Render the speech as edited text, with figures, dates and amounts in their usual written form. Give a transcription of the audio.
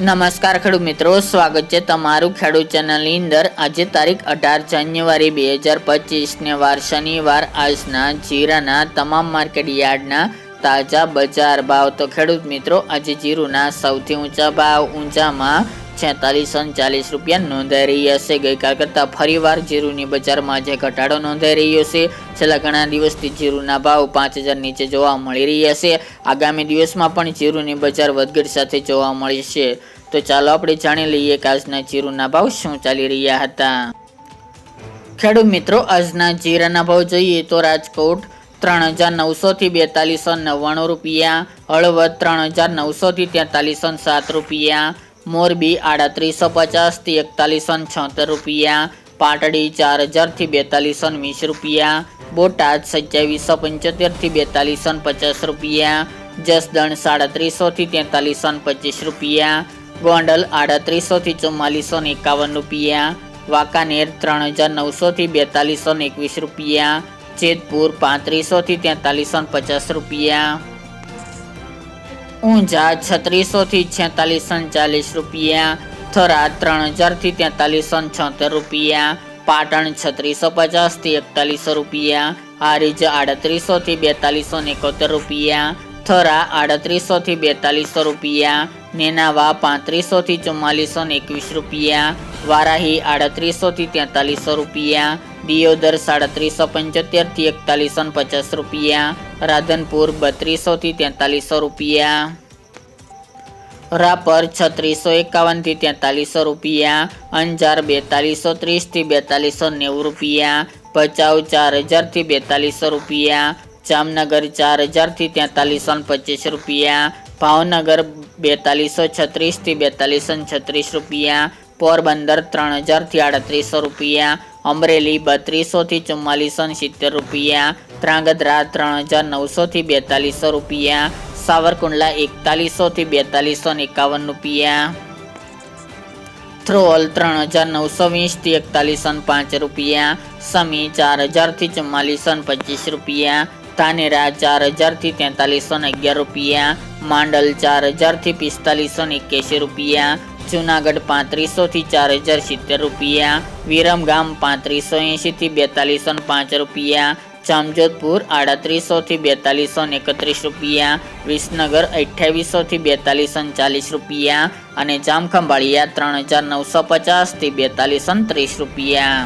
નમસ્કાર ખેડૂત મિત્રો, સ્વાગત છે તમારું ખેડૂત ચેનલની અંદર। આજે તારીખ 18 જાન્યુઆરી 2025 ને વાર શનિવાર। આજના જીરાના તમામ માર્કેટ યાર્ડના તાજા બજાર ભાવ। તો ખેડૂત મિત્રો, આજે જીરુના સૌથી ઊંચા ભાવ ઊંચામાં 4640 રૂપિયા નોંધાઈ રહ્યા છે। ગઈકાલ કરતાં ફરીવાર જીરુની બજારમાં આજે ઘટાડો નોંધાઈ રહ્યો છે। છેલ્લા ઘણા દિવસથી જીરુના ભાવ 5000 નીચે જોવા મળી રહ્યા છે। આગામી દિવસમાં પણ જીરુની બજાર વધઘટ સાથે જોવા મળશે। તો ચાલો આપણે જાણી લઈએ કે આજના જીરુના ભાવ શું ચાલી રહ્યા હતા। ખેડૂત મિત્રો, આજના જીરાના ભાવ જોઈએ તો રાજકોટ 3900 થી 4299 રૂપિયા, હળવદ 3900 થી 4307 રૂપિયા, મોરબી 3850 થી 4176 રૂપિયા, પાટડી 4000 થી 4220 રૂપિયા, બોટાદ 2775 થી 4250 રૂપિયા, જસદણ 3700 થી 4325 રૂપિયા, ગોંડલ 3800 થી 4451 રૂપિયા, વાંકાનેર 3900 થી 4221 રૂપિયા, જેતપુર 3500 થી 4350 રૂપિયા, ઊંઝા 3600 થી 4640 રૂપિયા, થરાદ 3000 થી 4376 રૂપિયા, પાટણ 3650 થી 4100 રૂપિયા, હારીજ 3800 થી 4271 રૂપિયા, થરા 3800 થી 4200 રૂપિયા, નેનાવા 3500 થી 4421 રૂપિયા, વારાહી 3800 થી 4300 રૂપિયા, દિયોદર 3775 થી 4150 રૂપિયા, રાધનપુર 3200 થી 4300 રૂપિયા, રાપર 3651 થી 4300 રૂપિયા, અંજાર 4230 થી 4290 રૂપિયા, ભચાઉ 4000 થી 4200 રૂપિયા, જામનગર 4000 થી 4325 રૂપિયા, ભાવનગર 4236 થી 4236 રૂપિયા, પોરબંદર 3000 થી 3800 રૂપિયા, અમરેલી 3200 થી 4470 રૂપિયા, ધ્રાંગધ્રા 3900 થી 4200 રૂપિયા, સાવરકુંડલા 4100 થી 4251 રૂપિયા, થ્રોલ 3920 થી 4105 રૂપિયા, સમી 4000 થી 4425 રૂપિયા, ધાનેરા 4000 થી 4311 રૂપિયા, માંડલ 4000 થી 4581 રૂપિયા, જુનાગઢ 3500 થી 4070 રૂપિયા, વિરમગામ 3580 થી 4205 રૂપિયા, જામજોધપુર 3800 થી 4231 રૂપિયા, વિસનગર 2800 થી 4240 રૂપિયા અને જામખંભાળિયા 3950 થી 4230 રૂપિયા।